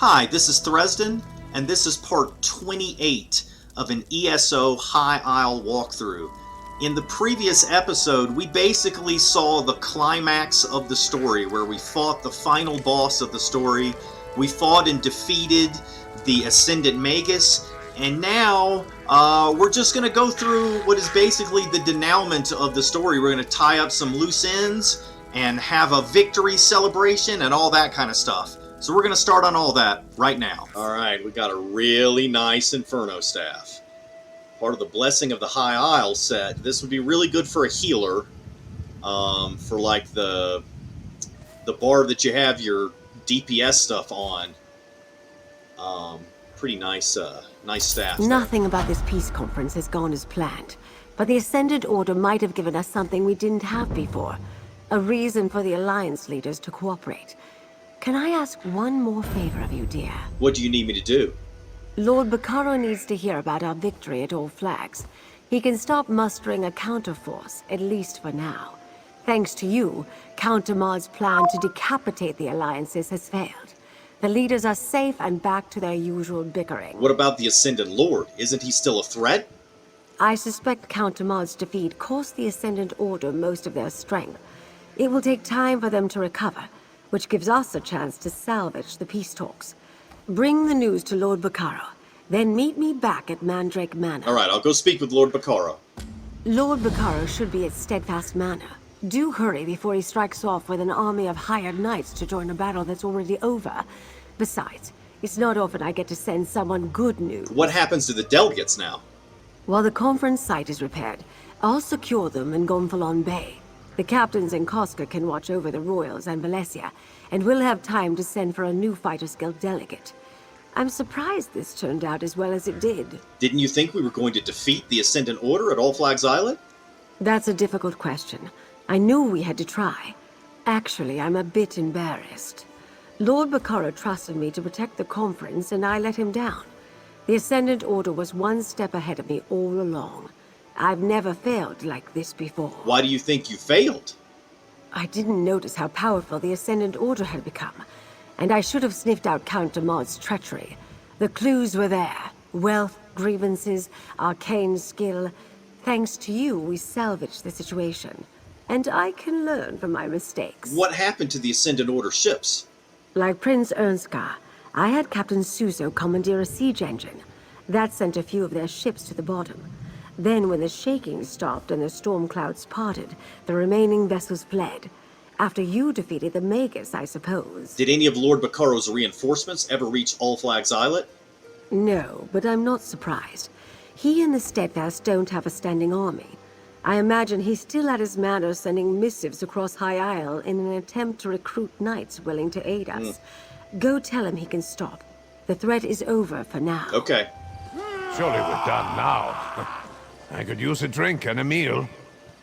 Hi, this is Thresden, and this is part 28 of an ESO High Isle walkthrough. In the previous episode, we basically saw the climax of the story, where we fought the final boss of the story, we fought and defeated the Ascendant Magus, and now we're just going to go through what is basically the denouement of the story. We're going to tie up some loose ends and have a victory celebration and all that kind of stuff. So we're going to start on all that right now. Alright, we got a really nice Inferno staff. Part of the Blessing of the High Isle set. This would be really good for a healer. For like the bar that you have your DPS stuff on. Pretty nice, nice staff. Nothing about this peace conference has gone as planned. But the Ascendant Order might have given us something we didn't have before. A reason for the Alliance leaders to cooperate. Can I ask one more favor of you, dear? What do you need me to do? Lord Bacaro needs to hear about our victory at All Flags. He can stop mustering a counterforce, at least for now. Thanks to you, Count Damar's plan to decapitate the Alliances has failed. The leaders are safe and back to their usual bickering. What about the Ascendant Lord? Isn't he still a threat? I suspect Count Damar's defeat cost the Ascendant Order most of their strength. It will take time for them to recover, which gives us a chance to salvage the peace talks. Bring the news to Lord Bacaro, then meet me back at Mandrake Manor. Alright, I'll go speak with Lord Bacaro. Lord Bacaro should be at Steadfast Manor. Do hurry before he strikes off with an army of hired knights to join a battle that's already over. Besides, it's not often I get to send someone good news. What happens to the delegates now? While the conference site is repaired, I'll secure them in Gonfalon Bay. The captains in Koska can watch over the Royals and Valencia, and we'll have time to send for a new Fighters Guild delegate. I'm surprised this turned out as well as it did. Didn't you think we were going to defeat the Ascendant Order at All Flags Island? That's a difficult question. I knew we had to try. Actually, I'm a bit embarrassed. Lord Bacaro trusted me to protect the conference, and I let him down. The Ascendant Order was one step ahead of me all along. I've never failed like this before. Why do you think you failed? I didn't notice how powerful the Ascendant Order had become, and I should have sniffed out Count Damar's treachery. The clues were there. Wealth, grievances, arcane skill. Thanks to you, we salvaged the situation. And I can learn from my mistakes. What happened to the Ascendant Order ships? Like Prince Ernskar, I had Captain Suso commandeer a siege engine. That sent a few of their ships to the bottom. Then when the shaking stopped and the storm clouds parted, the remaining vessels fled. After you defeated the Magus, I suppose. Did any of Lord Bacaro's reinforcements ever reach All Flags Islet? No, but I'm not surprised. He and the Steadfast don't have a standing army. I imagine he's still at his manor sending missives across High Isle in an attempt to recruit knights willing to aid us. Go tell him he can stop. The threat is over for now. Okay. Surely we're done now. I could use a drink and a meal.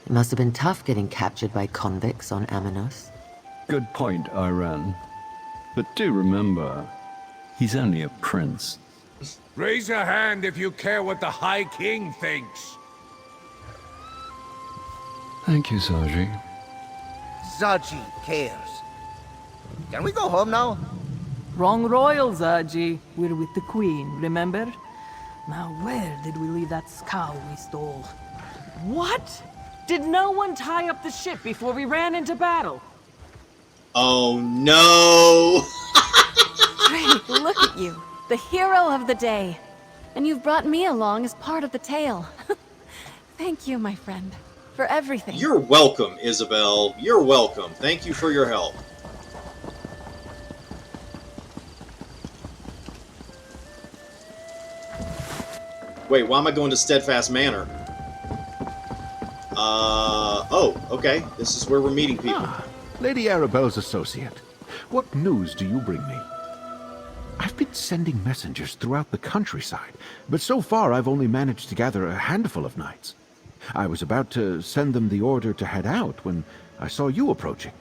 It must have been tough getting captured by convicts on Amanos. Good point, Iran. But do remember, he's only a prince. Raise a hand if you care what the High King thinks. Thank you, Saji. Zaji cares. Can we go home now? Wrong royal, Zaji. We're with the Queen, remember? Now where did we leave that scow we stole? What? Did no one tie up the ship before we ran into battle? Oh no! Drake, look at you. The hero of the day. And you've brought me along as part of the tale. Thank you, my friend. For everything. You're welcome, Isabelle. You're welcome. Thank you for your help. Wait, why am I going to Steadfast Manor? Oh, okay. This is where we're meeting people. Ah, Lady Arabelle's associate. What news do you bring me? I've been sending messengers throughout the countryside, but so far I've only managed to gather a handful of knights. I was about to send them the order to head out when I saw you approaching.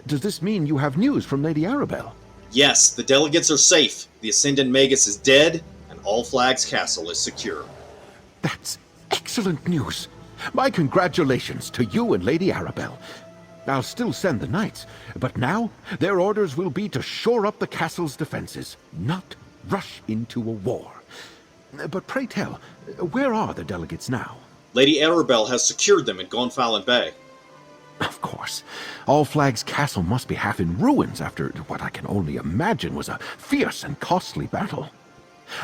Does this mean you have news from Lady Arabelle? Yes, the delegates are safe. The Ascendant Magus is dead, and All Flags Castle is secure. That's excellent news. My congratulations to you and Lady Arabelle. I'll still send the knights, but now their orders will be to shore up the castle's defenses, not rush into a war. But pray tell, where are the delegates now? Lady Arabelle has secured them in Gonfalon Bay. Of course. All Flag's castle must be half in ruins after what I can only imagine was a fierce and costly battle.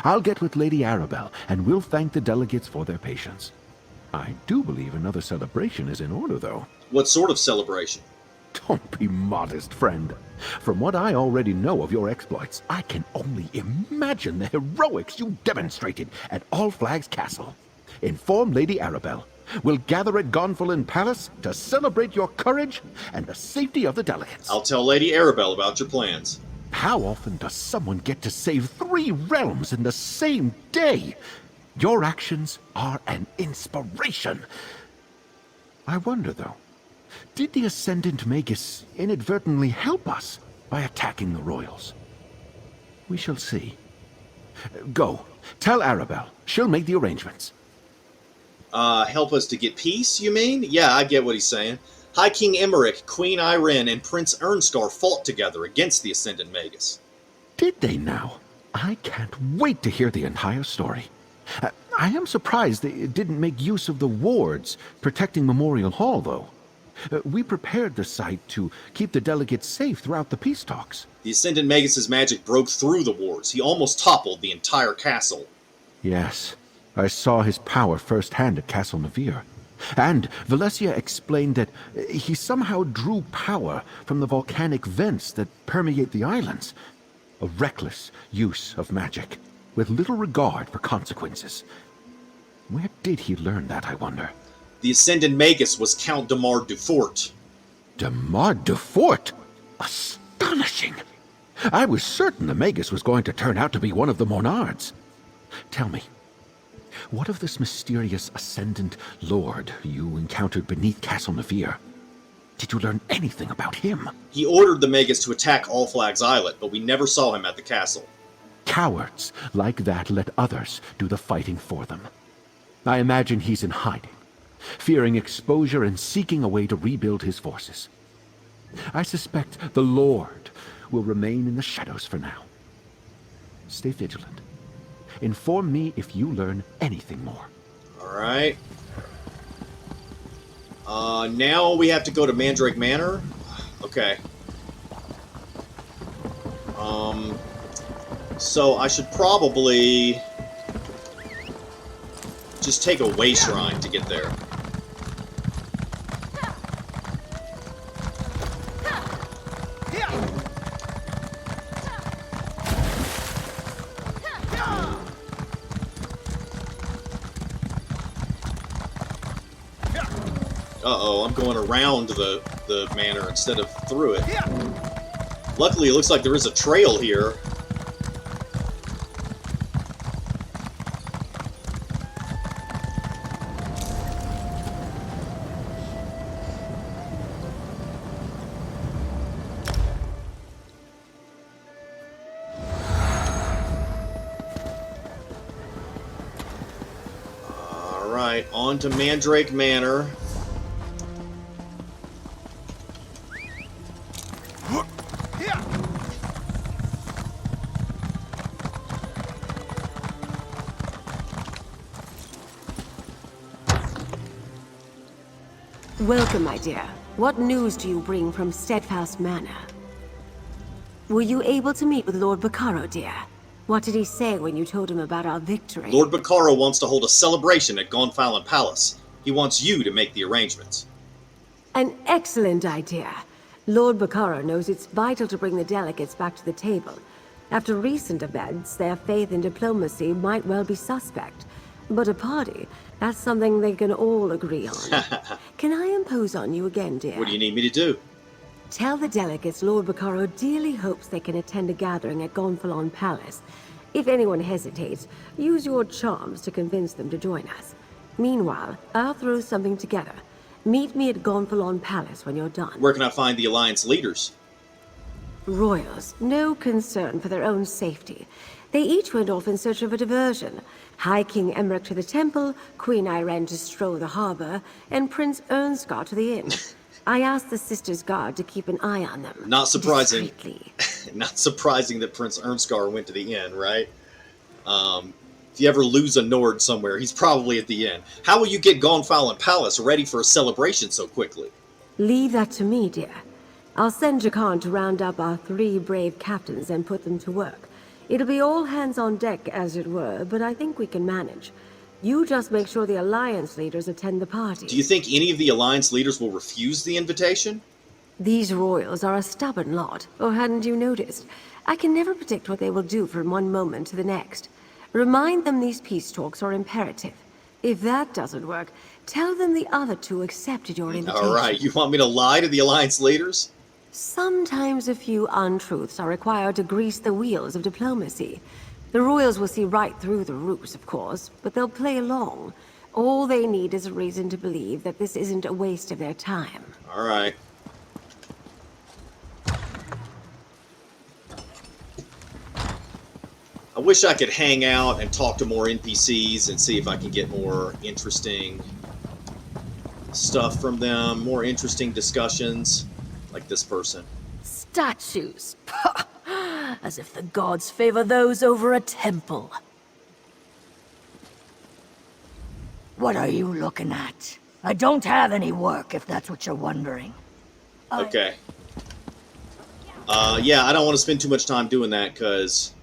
I'll get with Lady Arabelle, and we'll thank the delegates for their patience. I do believe another celebration is in order, though. What sort of celebration? Don't be modest, friend. From what I already know of your exploits, I can only imagine the heroics you demonstrated at All Flag's castle. Inform Lady Arabelle. We'll gather at Gonfalon Palace to celebrate your courage and the safety of the delegates. I'll tell Lady Arabelle about your plans. How often does someone get to save 3 realms in the same day? Your actions are an inspiration. I wonder, though, did the Ascendant Magus inadvertently help us by attacking the royals? We shall see. Go. Tell Arabelle. She'll make the arrangements. Help us to get peace, you mean? Yeah, I get what he's saying. High King Emmerich, Queen Irene, and Prince Ernstar fought together against the Ascendant Magus. Did they now? I can't wait to hear the entire story. I am surprised they didn't make use of the wards protecting Memorial Hall, though. We prepared the site to keep the delegates safe throughout the peace talks. The Ascendant Magus' magic broke through the wards. He almost toppled the entire castle. Yes, I saw his power firsthand at Castle Navir. And Valencia explained that he somehow drew power from the volcanic vents that permeate the islands. A reckless use of magic, with little regard for consequences. Where did he learn that, I wonder? The Ascendant Magus was Count Demar Dufort. Demar Dufort? Astonishing! I was certain the Magus was going to turn out to be one of the Monards. Tell me, what of this mysterious Ascendant Lord you encountered beneath Castle Navir? Did you learn anything about him? He ordered the Magus to attack All Flag's Islet, but we never saw him at the castle. Cowards like that let others do the fighting for them. I imagine he's in hiding, fearing exposure and seeking a way to rebuild his forces. I suspect the Lord will remain in the shadows for now. Stay vigilant. Inform me if you learn anything more. Alright. Now we have to go to Mandrake Manor? Okay. So I should probably just take a way shrine to get there. Uh-oh, I'm going around the manor instead of through it. Luckily, it looks like there is a trail here. Alright, on to Mandrake Manor. Welcome, my dear. What news do you bring from Steadfast Manor? Were you able to meet with Lord Bacaro, dear? What did he say when you told him about our victory? Lord Bacaro wants to hold a celebration at Gonfalon Palace. He wants you to make the arrangements. An excellent idea. Lord Bacaro knows it's vital to bring the delegates back to the table. After recent events, their faith in diplomacy might well be suspect. But a party, that's something they can all agree on. Can I impose on you again, dear? What do you need me to do? Tell the delegates Lord Bacaro dearly hopes they can attend a gathering at Gonfalon Palace. If anyone hesitates, use your charms to convince them to join us. Meanwhile, I'll throw something together. Meet me at Gonfalon Palace when you're done. Where can I find the Alliance leaders? Royals, no concern for their own safety. They each went off in search of a diversion. High King Emmerich to the temple, Queen Irene to stroll the harbor, and Prince Ernstar to the inn. I asked the Sisters' Guard to keep an eye on them. Not surprising. Discreetly. Not surprising that Prince Ernskar went to the inn, right? If you ever lose a Nord somewhere, he's probably at the inn. How will you get Gonfalon Palace ready for a celebration so quickly? Leave that to me, dear. I'll send Jakan to round up our 3 brave captains and put them to work. It'll be all hands on deck, as it were, but I think we can manage. You just make sure the Alliance leaders attend the party. Do you think any of the Alliance leaders will refuse the invitation? These royals are a stubborn lot, or hadn't you noticed? I can never predict what they will do from one moment to the next. Remind them these peace talks are imperative. If that doesn't work, tell them the other 2 accepted your invitation. All right, you want me to lie to the Alliance leaders? Sometimes a few untruths are required to grease the wheels of diplomacy. The royals will see right through the ruse, of course, but they'll play along. All they need is a reason to believe that this isn't a waste of their time. All right. I wish I could hang out and talk to more NPCs and see if I can get more interesting stuff from them, more interesting discussions, like this person. Statues. As if the gods favor those over a temple. What are you looking at? I don't have any work, if that's what you're wondering. Okay. Yeah, I don't want to spend too much time doing that, because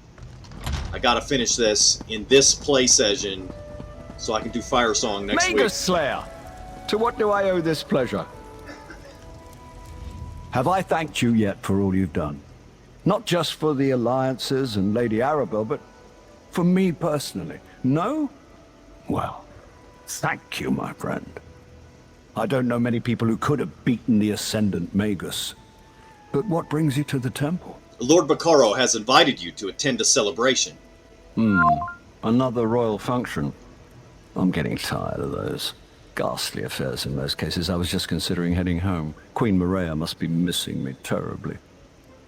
I gotta finish this in this play session so I can do Fire Song next week. Magus Slayer! To what do I owe this pleasure? Have I thanked you yet for all you've done? Not just for the alliances and Lady Arabelle, but for me personally. No? Well, thank you, my friend. I don't know many people who could have beaten the Ascendant Magus. But what brings you to the temple? Lord Bacaro has invited you to attend a celebration. Another royal function. I'm getting tired of those ghastly affairs in most cases. I was just considering heading home. Queen Maria must be missing me terribly.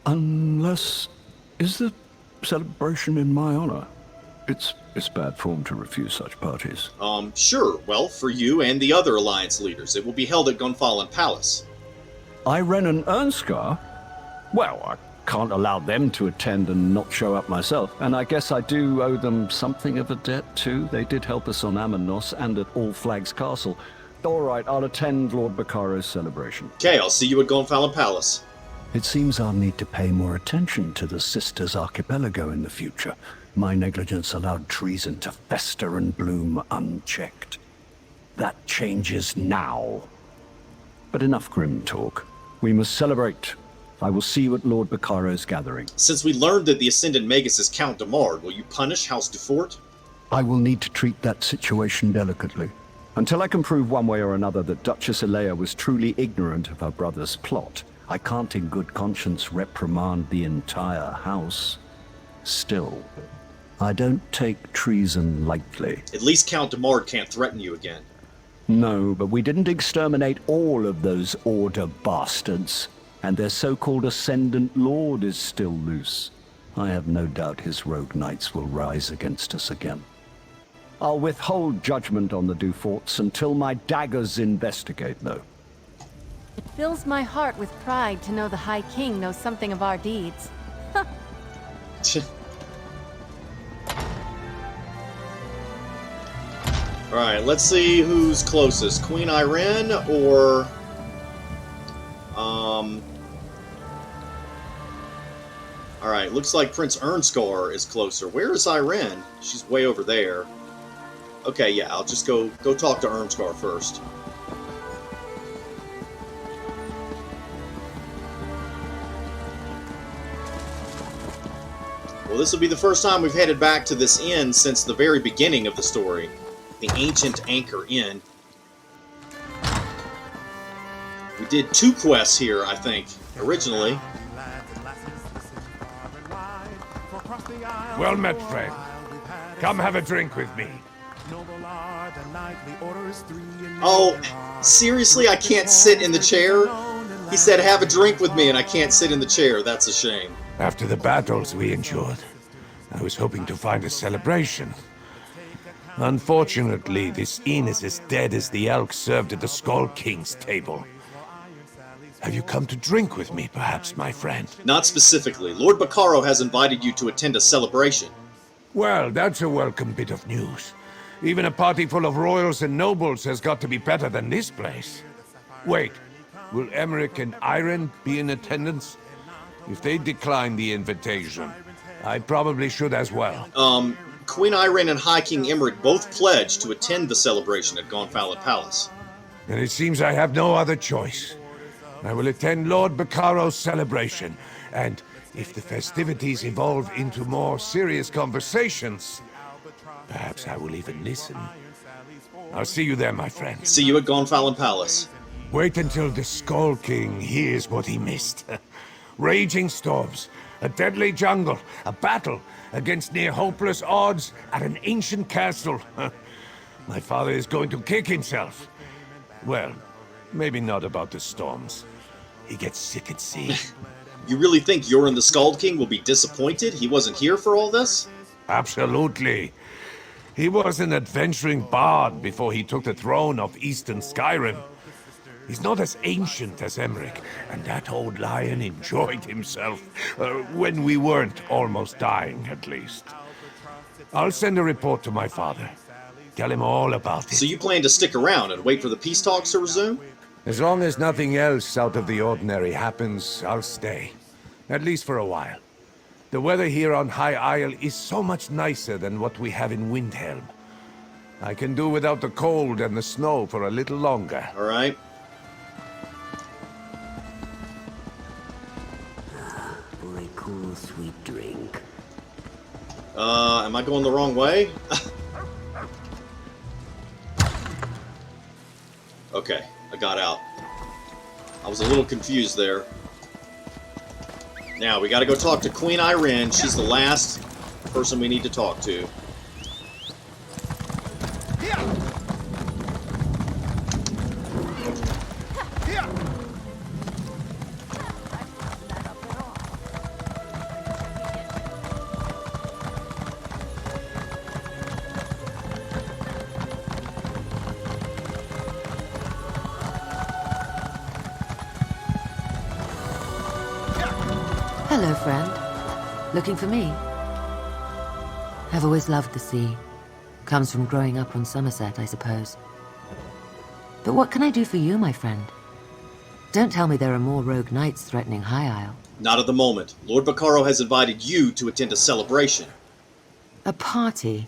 Unless... is the celebration in my honor? It's bad form to refuse such parties. Sure. Well, for you and the other Alliance leaders, it will be held at Gonfalon Palace. Iren and Ernskar? Well, I can't allow them to attend and not show up myself. And I guess I do owe them something of a debt, too. They did help us on Amenos and at All Flags Castle. All right, I'll attend Lord Bacaro's celebration. Okay, I'll see you at Gonfalon Palace. It seems I'll need to pay more attention to the Sisters Archipelago in the future. My negligence allowed treason to fester and bloom unchecked. That changes now. But enough grim talk. We must celebrate. I will see you at Lord Bacaro's gathering. Since we learned that the Ascendant Magus is Count Damard, will you punish House Dufort? I will need to treat that situation delicately. Until I can prove one way or another that Duchess Elea was truly ignorant of her brother's plot, I can't in good conscience reprimand the entire house. Still, I don't take treason lightly. At least Count Damard can't threaten you again. No, but we didn't exterminate all of those Order bastards. And their so-called Ascendant Lord is still loose. I have no doubt his rogue knights will rise against us again. I'll withhold judgment on the Duforts until my daggers investigate, though. It fills my heart with pride to know the High King knows something of our deeds. Alright, let's see who's closest. Queen Iren or... Alright, looks like Prince Ernskar is closer. Where is Iren? She's way over there. Okay, yeah, I'll just go talk to Ernskar first. Well, this will be the first time we've headed back to this inn since the very beginning of the story. The Ancient Anchor Inn. We did 2 quests here, I think, originally. Well met, friend. Come have a drink with me. Oh, seriously? I can't sit in the chair? He said, have a drink with me, and I can't sit in the chair. That's a shame. After the battles we endured, I was hoping to find a celebration. Unfortunately, this inn is as dead as the elk served at the Skull King's table. Have you come to drink with me, perhaps, my friend? Not specifically. Lord Bacaro has invited you to attend a celebration. Well, that's a welcome bit of news. Even a party full of royals and nobles has got to be better than this place. Wait, will Emmerich and Irene be in attendance? If they decline the invitation, I probably should as well. Queen Irene and High King Emmerich both pledged to attend the celebration at Gonfalon Palace. And it seems I have no other choice. I will attend Lord Bacaro's celebration, and if the festivities evolve into more serious conversations, perhaps I will even listen. I'll see you there, my friend. See you at Gonfalon Palace. Wait until the Skull King hears what he missed. Raging storms, a deadly jungle, a battle against near-hopeless odds at an ancient castle. My father is going to kick himself. Well, maybe not about the storms. He gets sick at sea. You really think Yoren the Skald King will be disappointed he wasn't here for all this? Absolutely. He was an adventuring bard before he took the throne of Eastern Skyrim. He's not as ancient as Emmerich, and that old lion enjoyed himself. When we weren't almost dying, at least. I'll send a report to my father. Tell him all about it. So you plan to stick around and wait for the peace talks to resume? As long as nothing else out of the ordinary happens, I'll stay. At least for a while. The weather here on High Isle is so much nicer than what we have in Windhelm. I can do without the cold and the snow for a little longer. All right. Boy, cool, sweet drink. Am I going the wrong way? Okay, I got out. I was a little confused there. Now, we gotta go talk to Queen Irene. She's the last person we need to talk to. Hello, friend. Looking for me? I've always loved the sea. Comes from growing up on Somerset, I suppose. But what can I do for you, my friend? Don't tell me there are more rogue knights threatening High Isle. Not at the moment. Lord Bacaro has invited you to attend a celebration. A party?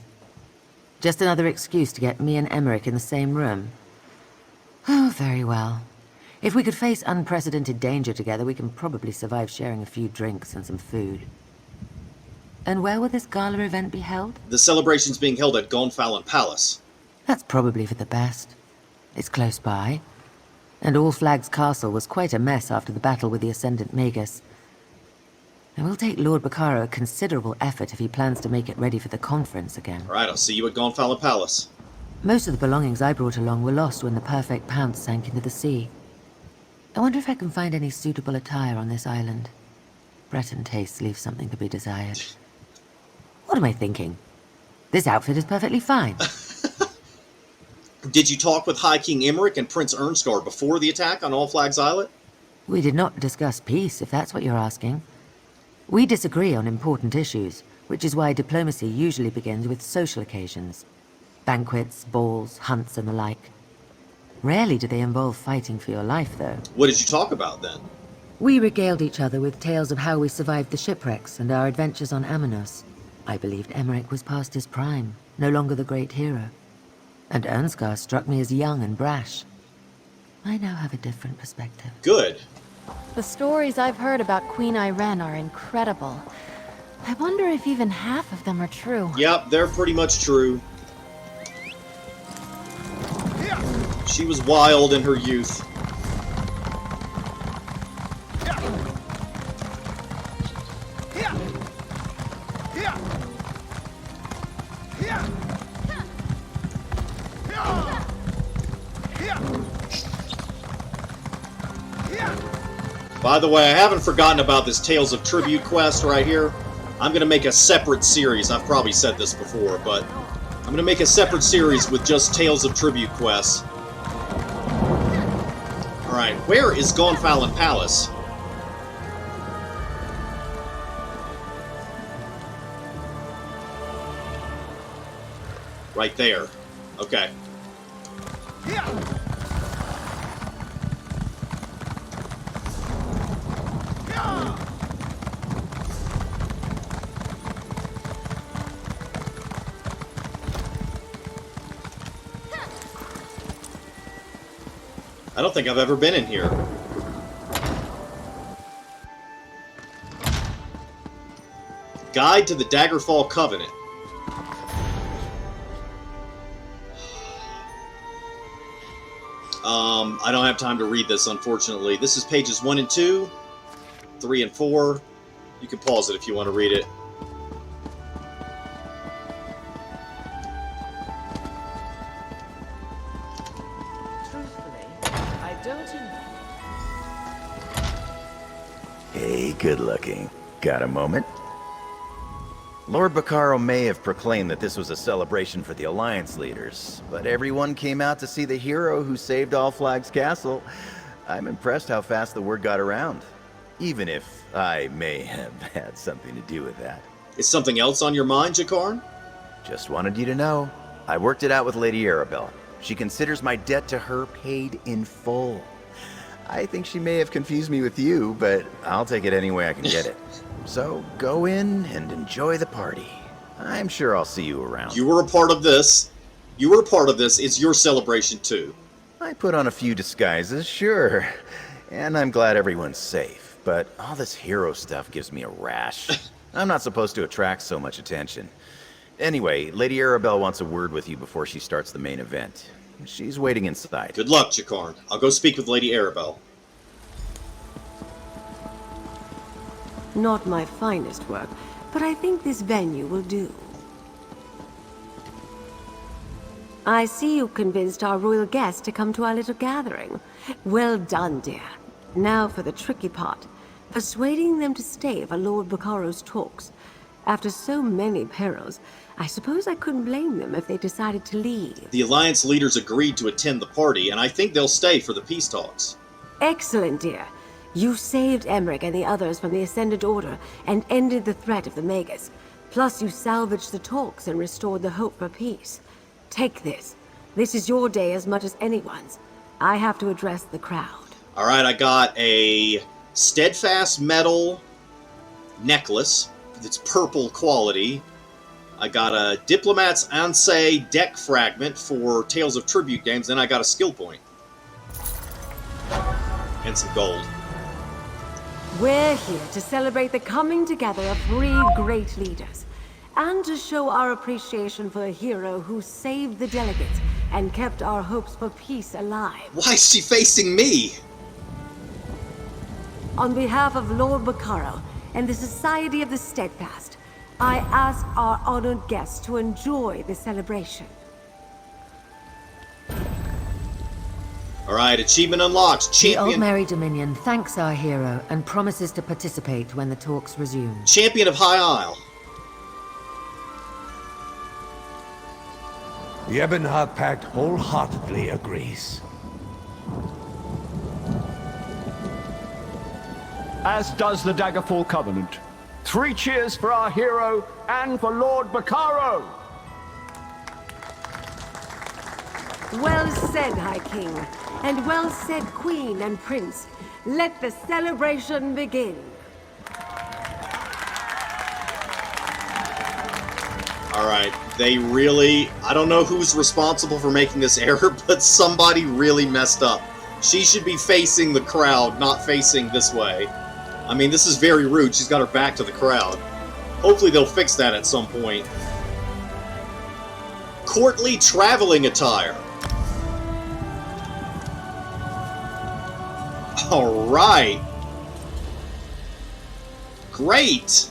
Just another excuse to get me and Emmerich in the same room? Oh, very well. If we could face unprecedented danger together, we can probably survive sharing a few drinks and some food. And where will this gala event be held? The celebration's being held at Gonfalon Palace. That's probably for the best. It's close by. And All Flags Castle was quite a mess after the battle with the Ascendant Magus. It will take Lord Bacaro a considerable effort if he plans to make it ready for the conference again. All right, I'll see you at Gonfalon Palace. Most of the belongings I brought along were lost when the Perfect Pounce sank into the sea. I wonder if I can find any suitable attire on this island. Breton tastes leave something to be desired. What am I thinking? This outfit is perfectly fine. Did you talk with High King Emmerich and Prince Ernscar before the attack on All Flags Islet? We did not discuss peace, if that's what you're asking. We disagree on important issues, which is why diplomacy usually begins with social occasions. Banquets, balls, hunts, and the like. Rarely do they involve fighting for your life, though. What did you talk about, then? We regaled each other with tales of how we survived the shipwrecks and our adventures on Amanos. I believed Emmerich was past his prime, no longer the great hero. And Ernscar struck me as young and brash. I now have a different perspective. Good. The stories I've heard about Queen Irene are incredible. I wonder if even half of them are true. Yep, they're pretty much true. She was wild in her youth. By the way, I haven't forgotten about this Tales of Tribute quest right here. I'm going to make a separate series. I've probably said this before, but I'm going to make a separate series with just Tales of Tribute quests. Alright, where is Gonfalon Palace? Right there. Okay. I don't think I've ever been in here. Guide to the Daggerfall Covenant. I don't have time to read this, unfortunately. This is pages 1 and 2, 3 and 4. You can pause it if you want to read it. Hey, good looking. Got a moment? Lord Bacaro may have proclaimed that this was a celebration for the Alliance leaders, but everyone came out to see the hero who saved All Flags Castle. I'm impressed how fast the word got around, even if I may have had something to do with that. Is something else on your mind, Jakarn? Just wanted you to know. I worked it out with Lady Arabelle. She considers my debt to her paid in full. I think she may have confused me with you, but I'll take it any way I can get it. So go in and enjoy the party. I'm sure I'll see you around. You were a part of this. You were a part of this. It's your celebration, too. I put on a few disguises, sure. And I'm glad everyone's safe. But all this hero stuff gives me a rash. I'm not supposed to attract so much attention. Anyway, Lady Arabelle wants a word with you before she starts the main event. She's waiting inside. Good luck, Jakarn. I'll go speak with Lady Arabelle. Not my finest work, but I think this venue will do. I see you convinced our royal guests to come to our little gathering. Well done, dear. Now for the tricky part. Persuading them to stay for Lord Bacaro's talks. After so many perils, I suppose I couldn't blame them if they decided to leave. The Alliance leaders agreed to attend the party, and I think they'll stay for the peace talks. Excellent, dear. You saved Emmerich and the others from the Ascendant Order and ended the threat of the Magus. Plus, you salvaged the talks and restored the hope for peace. Take this. This is your day as much as anyone's. I have to address the crowd. Alright, I got a Steadfast metal necklace. It's purple quality. I got a Diplomat's Ansei deck fragment for Tales of Tribute games. Then I got a skill point. And some gold. We're here to celebrate the coming together of 3 great leaders, and to show our appreciation for a hero who saved the delegates and kept our hopes for peace alive. Why is she facing me? On behalf of Lord Bacaro and the Society of the Steadfast, I ask our honored guests to enjoy the celebration. Alright, achievement unlocked. The Old Champion... Mary Dominion thanks our hero and promises to participate when the talks resume. Champion of High Isle. The Ebonheart Pact wholeheartedly agrees. As does the Daggerfall Covenant. 3 cheers for our hero and for Lord Bacaro! Well said, High King, and well said, Queen and Prince. Let the celebration begin. Alright, they really... I don't know who's responsible for making this error, but somebody really messed up. She should be facing the crowd, not facing this way. I mean, this is very rude. She's got her back to the crowd. Hopefully they'll fix that at some point. Courtly traveling attire. Alright. Great.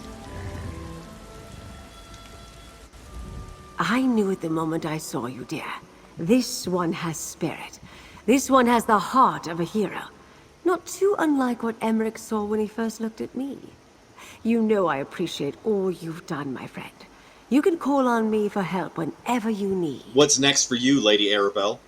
I knew at the moment I saw you, dear. This one has spirit. This one has the heart of a hero. Not too unlike what Emmerich saw when he first looked at me. You know I appreciate all you've done, my friend. You can call on me for help whenever you need. What's next for you, Lady Arabelle?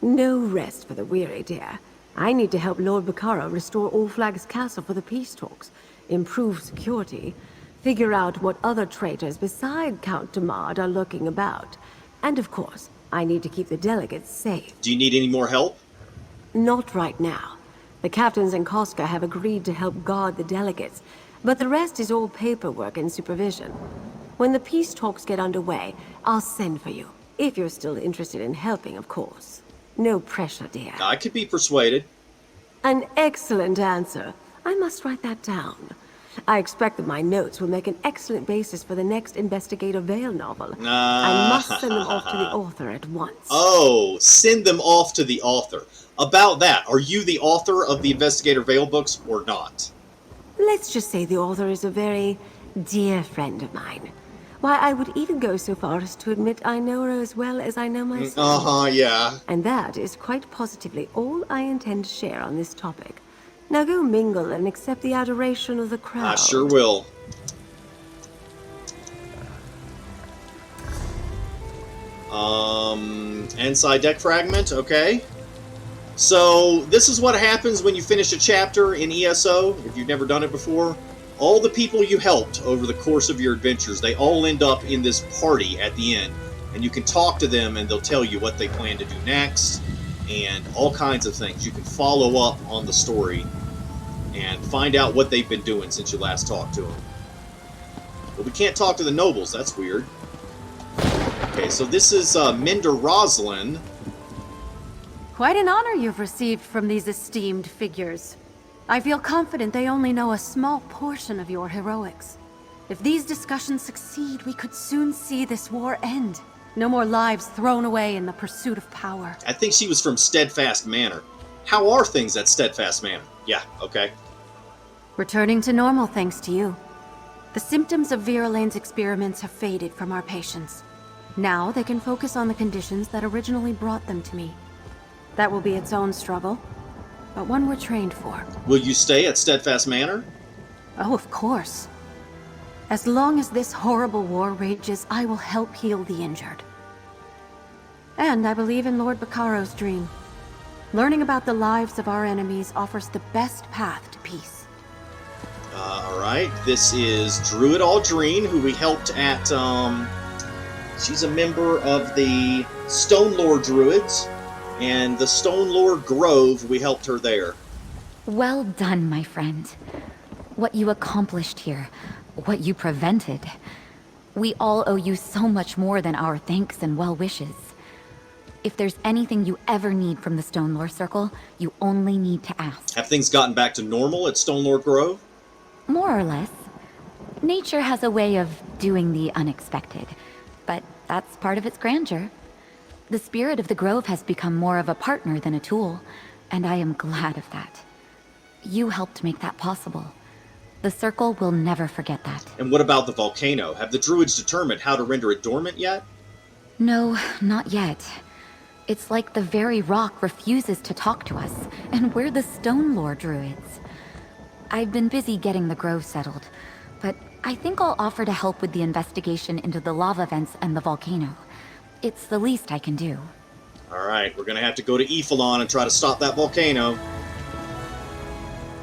No rest for the weary, dear. I need to help Lord Bacaro restore All Flags Castle for the peace talks, improve security, figure out what other traitors beside Count Damard are lurking about. And of course, I need to keep the delegates safe. Do you need any more help? Not right now. The captains and Koska have agreed to help guard the delegates, but the rest is all paperwork and supervision. When the peace talks get underway, I'll send for you. If you're still interested in helping, of course. No pressure, dear. I could be persuaded. An excellent answer. I must write that down. I expect that my notes will make an excellent basis for the next Investigator Vale novel. I must send them off to the author at once. Oh, send them off to the author. About that, are you the author of the Investigator Vale books or not? Let's just say the author is a very dear friend of mine. Why, I would even go so far as to admit I know her as well as I know myself. Yeah. And that is quite positively all I intend to share on this topic. Now go mingle and accept the adoration of the crowd. I sure will. Inside deck fragment, okay. So, this is what happens when you finish a chapter in ESO, if you've never done it before. All the people you helped over the course of your adventures, they all end up in this party at the end. And you can talk to them and they'll tell you what they plan to do next, and all kinds of things. You can follow up on the story and find out what they've been doing since you last talked to them. But we can't talk to the nobles, that's weird. Okay, so this is Minder Roslin. Quite an honor you've received from these esteemed figures. I feel confident they only know a small portion of your heroics. If these discussions succeed, we could soon see this war end. No more lives thrown away in the pursuit of power. I think she was from Steadfast Manor. How are things at Steadfast Manor? Yeah, okay. Returning to normal thanks to you. The symptoms of Vera Lane's experiments have faded from our patients. Now they can focus on the conditions that originally brought them to me. That will be its own struggle, but one we're trained for. Will you stay at Steadfast Manor? Oh, of course. As long as this horrible war rages, I will help heal the injured. And I believe in Lord Bacaro's dream. Learning about the lives of our enemies offers the best path to peace. Alright, this is Druid Aldrine, who we helped at, she's a member of the Stone Lord Druids, and the Stone Lord Grove, we helped her there. Well done, my friend. What you accomplished here, what you prevented. We all owe you so much more than our thanks and well wishes. If there's anything you ever need from the Stone Lord Circle, you only need to ask. Have things gotten back to normal at Stone Lord Grove? More or less. Nature has a way of doing the unexpected, but that's part of its grandeur. The spirit of the Grove has become more of a partner than a tool, and I am glad of that. You helped make that possible. The Circle will never forget that. And what about the volcano? Have the Druids determined how to render it dormant yet? No, not yet. It's like the very rock refuses to talk to us, and we're the Stone Lord Druids. I've been busy getting the Grove settled, but I think I'll offer to help with the investigation into the lava vents and the volcano. It's the least I can do. Alright, we're gonna have to go to Gonfalon and try to stop that volcano.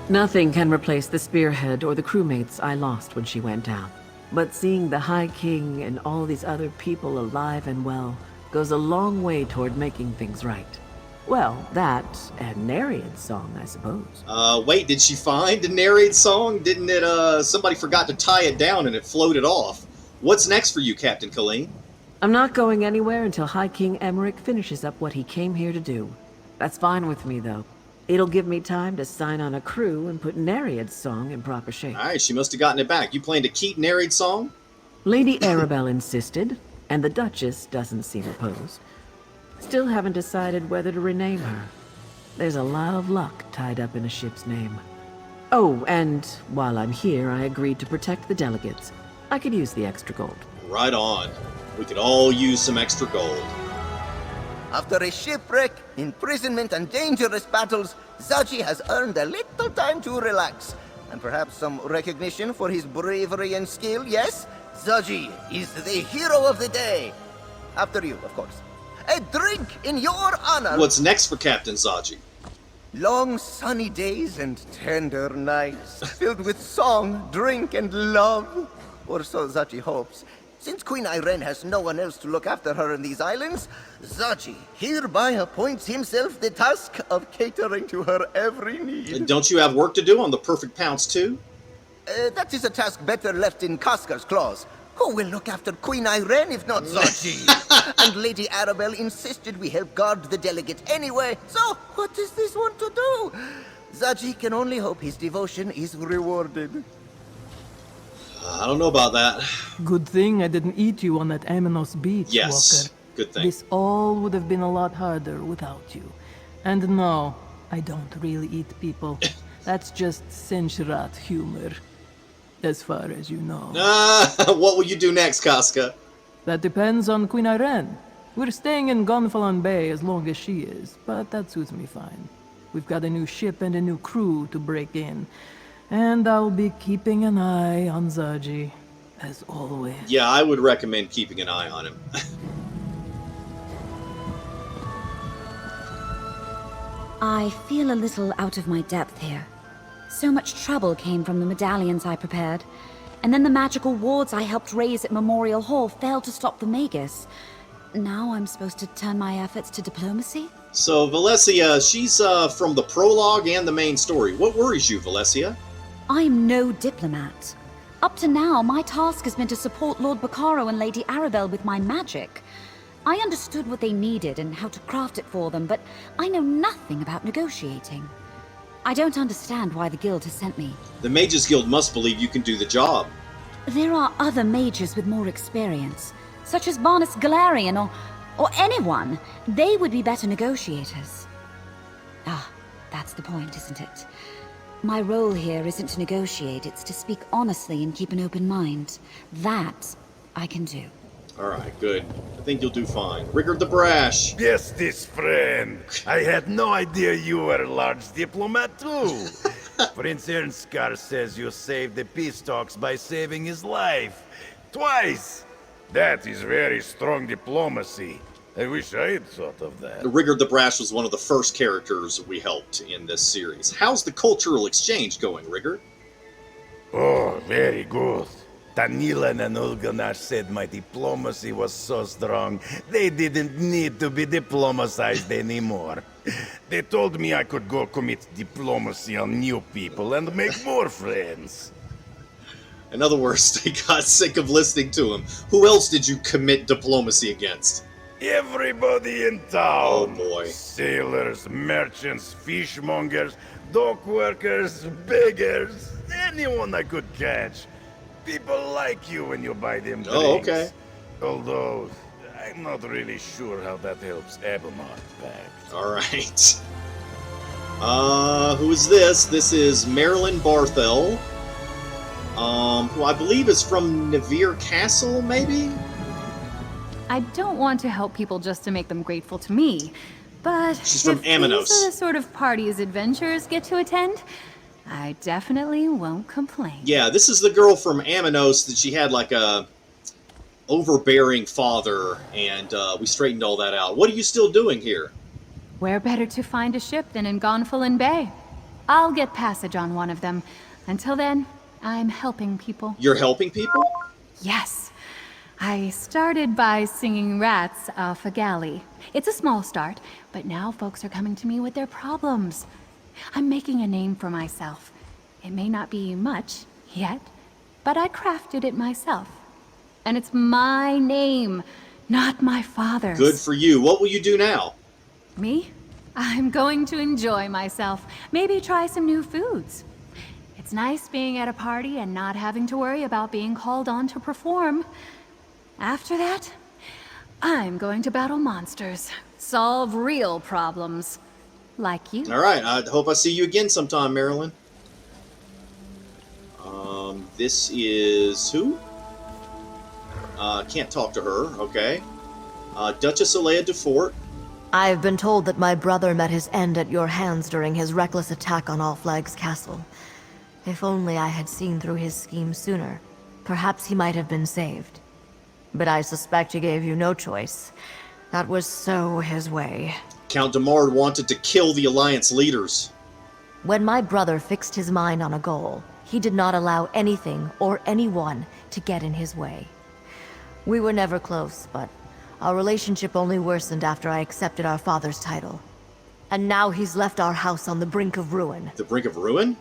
Nothing can replace the spearhead or the crewmates I lost when she went down. But seeing the High King and all these other people alive and well goes a long way toward making things right. Well, that and Nereid's song, I suppose. Wait, did she find Nereid's song? Didn't it, somebody forgot to tie it down and it floated off? What's next for you, Captain Colleen? I'm not going anywhere until High King Emmerich finishes up what he came here to do. That's fine with me, though. It'll give me time to sign on a crew and put Nereid's song in proper shape. Alright, she must have gotten it back. You plan to keep Nereid's song? Lady Arabelle insisted, and the Duchess doesn't seem opposed. Still haven't decided whether to rename her. There's a lot of luck tied up in a ship's name. Oh, and while I'm here, I agreed to protect the delegates. I could use the extra gold. Right on. We could all use some extra gold. After a shipwreck, imprisonment, and dangerous battles, Zaji has earned a little time to relax. And perhaps some recognition for his bravery and skill, yes? Zaji is the hero of the day. After you, of course. A drink in your honor! What's next for Captain Zaji? Long sunny days and tender nights, filled with song, drink, and love. Or so Zachi hopes. Since Queen Irene has no one else to look after her in these islands, Zachi hereby appoints himself the task of catering to her every need. Don't you have work to do on the perfect pounce too? That is a task better left in Casca's claws. Who will look after Queen Irene if not Zachi? And Lady Arabelle insisted we help guard the delegate anyway, so what does this want to do? Zachi can only hope his devotion is rewarded. I don't know about that. Good thing I didn't eat you on that Amenos beach, Yes, Walker. good thing. This all would have been a lot harder without you. And no, I don't really eat people. That's just Senshrat humor. As far as you know. What will you do next, Casca? That depends on Queen Irene. We're staying in Gonfalon Bay as long as she is, but that suits me fine. We've got a new ship and a new crew to break in. And I'll be keeping an eye on Zaji, as always. Yeah, I would recommend keeping an eye on him. I feel a little out of my depth here. So much trouble came from the medallions I prepared, and then the magical wards I helped raise at Memorial Hall failed to stop the Magus. Now I'm supposed to turn my efforts to diplomacy? So, Valencia, she's from the prologue and the main story. What worries you, Valencia? I'm no diplomat. Up to now, my task has been to support Lord Bacaro and Lady Arabelle with my magic. I understood what they needed and how to craft it for them, but I know nothing about negotiating. I don't understand why the Guild has sent me. The Mages Guild must believe you can do the job. There are other mages with more experience, such as Barnus Galarian or anyone. They would be better negotiators. Ah, that's the point, isn't it? My role here isn't to negotiate, it's to speak honestly and keep an open mind. That I can do. Alright, good. I think you'll do fine. Rigard the Brash! Yes, this friend. I had no idea you were a large diplomat too. Prince Ernskar says you saved the peace talks by saving his life. Twice! That is very strong diplomacy. I wish I had thought of that. Rigard the Brash was one of the first characters we helped in this series. How's the cultural exchange going, Rigard? Oh, very good. Tanilan and Ulganar said my diplomacy was so strong, they didn't need to be diplomatized anymore. They told me I could go commit diplomacy on new people and make more friends. In other words, they got sick of listening to him. Who else did you commit diplomacy against? Everybody in town. Oh boy. Sailors, merchants, fishmongers, dock workers, beggars, anyone I could catch. People like you when you buy them drinks. Oh, okay. Although, I'm not really sure how that helps Abelmont back. Alright. Who is this? This is Marilyn Barthel. Who I believe is from Navir Castle, maybe? I don't want to help people just to make them grateful to me, but She's from if Amenos. these are the sort of parties adventurers get to attend, I definitely won't complain. Yeah, this is the girl from Amenos that she had like a overbearing father, and we straightened all that out. What are you still doing here? Where better to find a ship than in Gonfalon Bay? I'll get passage on one of them. Until then, I'm helping people. You're helping people? Yes. I started by singing rats off a galley. It's a small start, but now folks are coming to me with their problems. I'm making a name for myself. It may not be much yet, but I crafted it myself. And it's my name, not my father's. Good for you. What will you do now? Me? I'm going to enjoy myself. Maybe try some new foods. It's nice being at a party and not having to worry about being called on to perform. After that, I'm going to battle monsters. Solve real problems. Like you. Alright, I hope I see you again sometime, Marilyn. This is who? Can't talk to her, okay. Duchess Alea de Fort. I've been told that my brother met his end at your hands during his reckless attack on All Flags Castle. If only I had seen through his scheme sooner, perhaps he might have been saved. But I suspect he gave you no choice. That was so his way. Count Demard wanted to kill the Alliance leaders. When my brother fixed his mind on a goal, he did not allow anything or anyone to get in his way. We were never close, but our relationship only worsened after I accepted our father's title. And now he's left our house on the brink of ruin. The brink of ruin?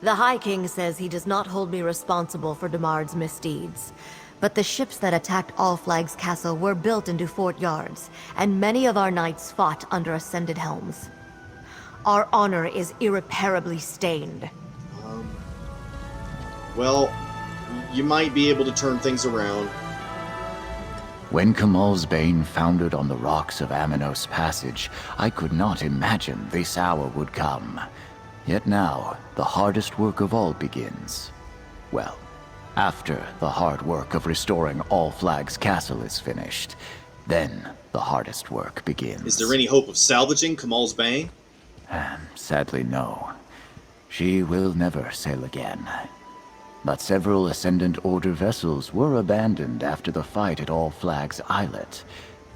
The High King says he does not hold me responsible for Demard's misdeeds. But the ships that attacked Allflag's castle were built into fort yards, and many of our knights fought under ascended helms. Our honor is irreparably stained. Well, you might be able to turn things around. When Kamal's Bane foundered on the rocks of Aminos Passage, I could not imagine this hour would come. Yet now, the hardest work of all begins. Well, after the hard work of restoring Allflag's castle is finished, then the hardest work begins. Is there any hope of salvaging Kamal's Bane? Sadly, no. She will never sail again. But several Ascendant Order vessels were abandoned after the fight at Allflag's Islet.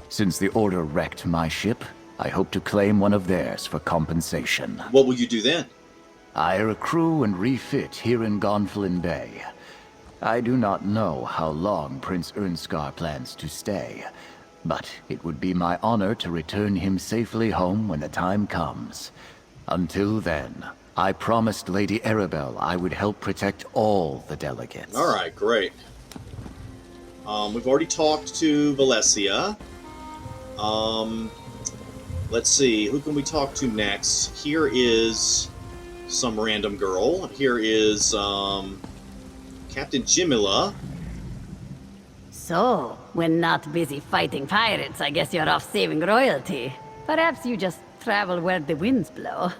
Since the Order wrecked my ship, I hope to claim one of theirs for compensation. What will you do then? Hire a crew and refit here in Gonfalon Bay. I do not know how long Prince Ernskar plans to stay, but it would be my honor to return him safely home when the time comes. Until then, I promised Lady Arabelle I would help protect all the delegates. Alright, great. We've already talked to Valencia. Let's see, who can we talk to next? Here is some random girl. Here is, Captain Jimila. So, when not busy fighting pirates, I guess you're off saving royalty. Perhaps you just travel where the winds blow.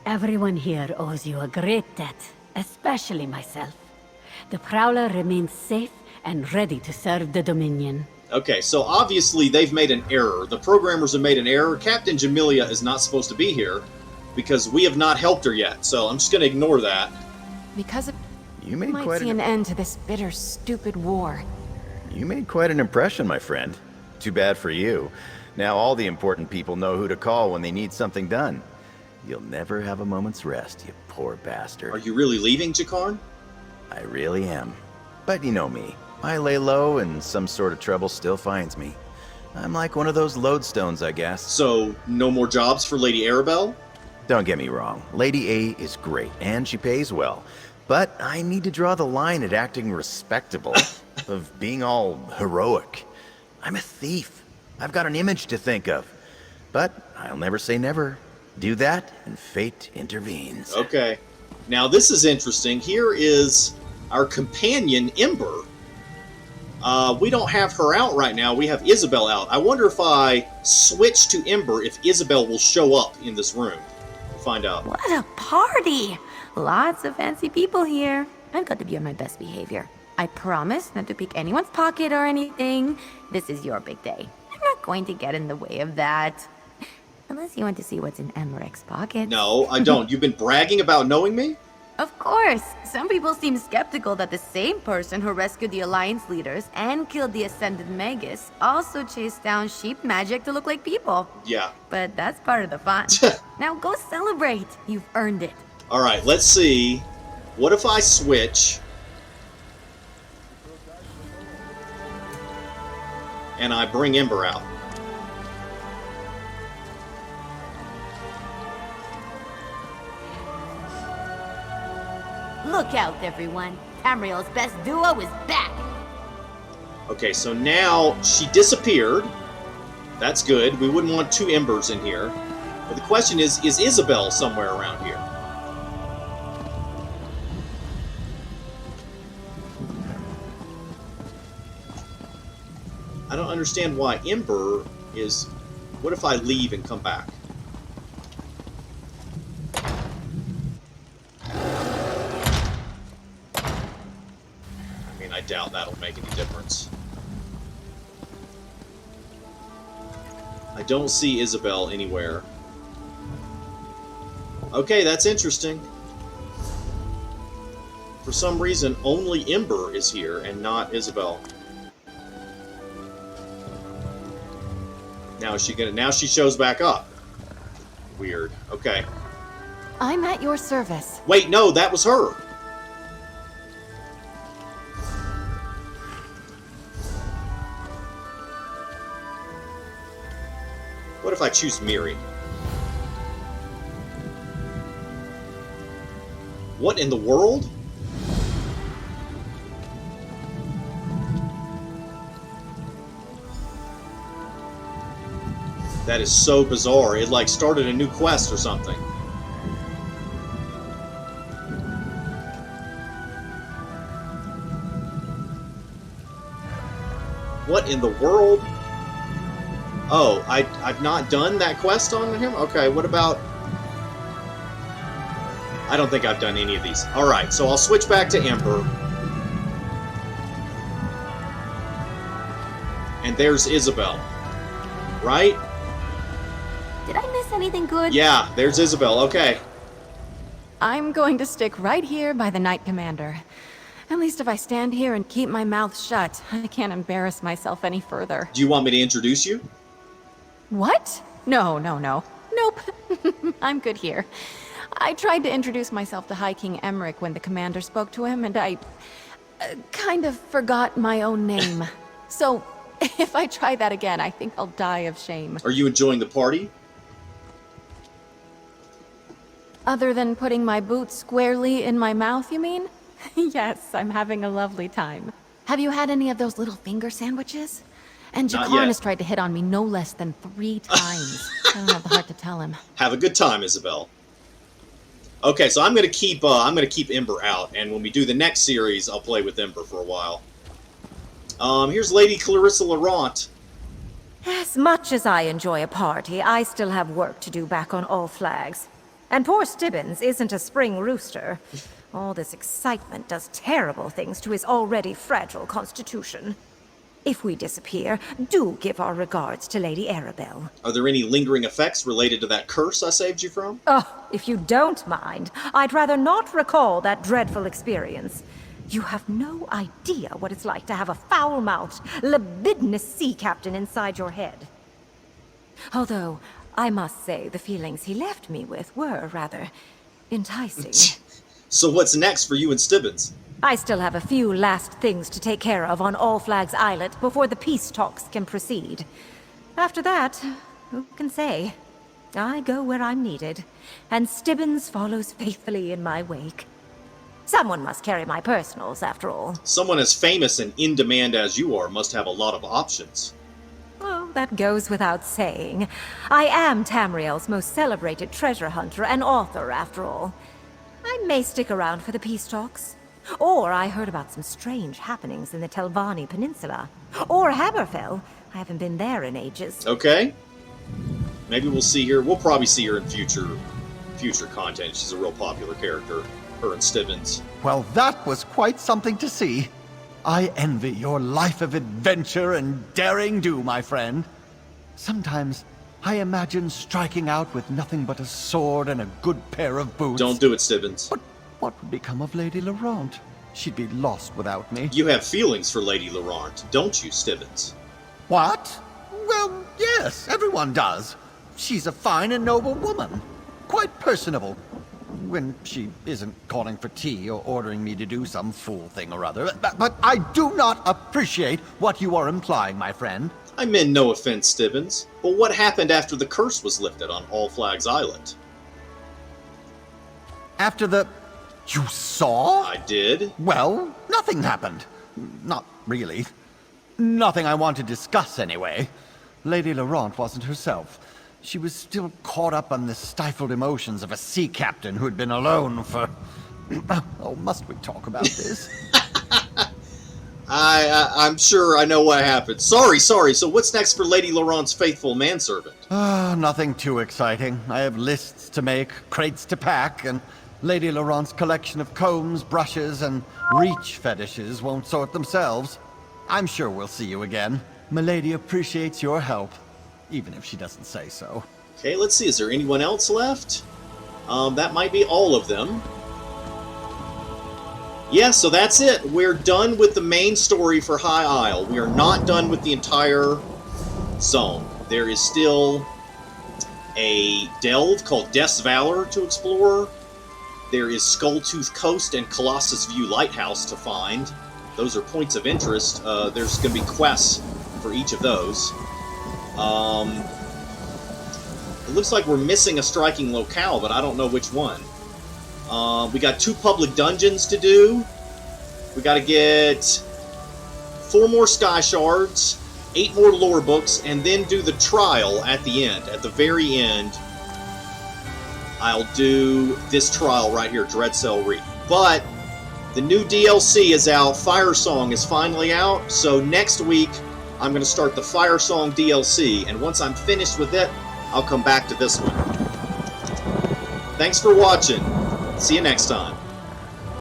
Everyone here owes you a great debt, especially myself. The Prowler remains safe and ready to serve the Dominion. Okay, so obviously they've made an error. The programmers have made an error. Captain Jamilia is not supposed to be here because we have not helped her yet, so I'm just going to ignore that. Because it You made might quite see an end to this bitter, stupid war. You made quite an impression, my friend. Too bad for you. Now all the important people know who to call when they need something done. You'll never have a moment's rest, you poor bastard. Are you really leaving, Jakarn? I really am. But you know me. I lay low and some sort of trouble still finds me. I'm like one of those lodestones, I guess. So, no more jobs for Lady Arabelle? Don't get me wrong. Lady A is great, and she pays well. But I need to draw the line at acting respectable, of being all heroic. I'm a thief. I've got an image to think of. But I'll never say never. Do that, and fate intervenes. Okay. Now, this is interesting. Here is our companion, Ember. We don't have her out right now. We have Isabel out. I wonder if I switch to Ember, if Isabel will show up in this room. We'll find out. What a party! Lots of fancy people here. I've got to be on my best behavior. I promise not to pick anyone's pocket or anything. This is your big day. I'm not going to get in the way of that. Unless you want to see what's in Emmerich's pocket. No, I don't. You've been bragging about knowing me? Of course. Some people seem skeptical that the same person who rescued the Alliance leaders and killed the Ascendant Magus also chased down sheep magic to look like people. Yeah. But that's part of the fun. Now go celebrate. You've earned it. Alright, let's see. What if I switch? And I bring Ember out. Look out, everyone. Tamriel's best duo is back. Okay, so now she disappeared. That's good. We wouldn't want two Embers in here. But the question is Isabel somewhere around here? I don't understand why Ember is... What if I leave and come back? I doubt that'll make any difference. I don't see Isabel anywhere. Okay, that's interesting. For some reason, only Ember is here and not Isabel. Now is she gonna? Now she shows back up. Weird. Okay. I'm at your service. Wait, no, that was her. What if I choose Miri? What in the world? That is so bizarre. It like started a new quest or something. What in the world? Oh, I've not done that quest on him? Okay, what about... I don't think I've done any of these. Alright, so I'll switch back to Ember. And there's Isabelle. Right? Did I miss anything good? Yeah, there's Isabelle. Okay. I'm going to stick right here by the Knight Commander. At least if I stand here and keep my mouth shut, I can't embarrass myself any further. Do you want me to introduce you? What? No. Nope. I'm good here. I tried to introduce myself to High King Emmerich when the commander spoke to him, and I kind of forgot my own name. So, if I try that again, I think I'll die of shame. Are you enjoying the party? Other than putting my boot squarely in my mouth, you mean? Yes, I'm having a lovely time. Have you had any of those little finger sandwiches? And Jakarn has tried to hit on me no less than 3 times. I don't have the heart to tell him. Have a good time, Isabelle. Okay, so I'm gonna keep Ember out, and when we do the next series, I'll play with Ember for a while. Here's Lady Clarissa Laurent. As much as I enjoy a party, I still have work to do back on All Flags. And poor Stibbins isn't a spring rooster. All this excitement does terrible things to his already fragile constitution. If we disappear, do give our regards to Lady Arabelle. Are there any lingering effects related to that curse I saved you from? Oh, if you don't mind, I'd rather not recall that dreadful experience. You have no idea what it's like to have a foul-mouthed, libidinous sea captain inside your head. Although, I must say the feelings he left me with were rather enticing. So what's next for you and Stibbins? I still have a few last things to take care of on All Flags Islet before the peace talks can proceed. After that, who can say? I go where I'm needed, and Stibbins follows faithfully in my wake. Someone must carry my personals, after all. Someone as famous and in demand as you are must have a lot of options. Oh, that goes without saying. I am Tamriel's most celebrated treasure hunter and author, after all. I may stick around for the peace talks. Or I heard about some strange happenings in the Telvanni Peninsula. Or Haberfell. I haven't been there in ages. Okay. Maybe we'll see her. We'll probably see her in future content. She's a real popular character. Her and Stibbins. Well, that was quite something to see. I envy your life of adventure and daring do, my friend. Sometimes I imagine striking out with nothing but a sword and a good pair of boots. Don't do it, Stibbins. But what would become of Lady Laurent? She'd be lost without me. You have feelings for Lady Laurent, don't you, Stibbins? What? Well, yes, everyone does. She's a fine and noble woman. Quite personable. When she isn't calling for tea or ordering me to do some fool thing or other. But I do not appreciate what you are implying, my friend. I meant no offense, Stibbins. But what happened after the curse was lifted on All Flags Island? After the... You saw? I did. Well, nothing happened. Not really. Nothing I want to discuss, anyway. Lady Laurent wasn't herself. She was still caught up on the stifled emotions of a sea captain who had been alone for... Oh, must we talk about this? I'm sure I know what happened. Sorry. So what's next for Lady Laurent's faithful manservant? Nothing too exciting. I have lists to make, crates to pack, and Lady Laurent's collection of combs, brushes, and reach fetishes won't sort themselves. I'm sure we'll see you again. Milady appreciates your help, even if she doesn't say so. Okay, let's see. Is there anyone else left? That might be all of them. Yeah, so that's it. We're done with the main story for High Isle. We are not done with the entire zone. There is still a delve called Death's Valor to explore. There is Skulltooth Coast and Colossus View Lighthouse to find. Those are points of interest. There's going to be quests for each of those. It looks like we're missing a striking locale, but I don't know which one. We got 2 public dungeons to do. We got to get 4 more Sky Shards, 8 more lore books, and then do the trial at the end. At the very end, I'll do this trial right here, Dreadcell Reef. But the new DLC is out. Firesong is finally out. So next week, I'm going to start the Firesong DLC. And once I'm finished with it, I'll come back to this one. Thanks for watching. See you next time.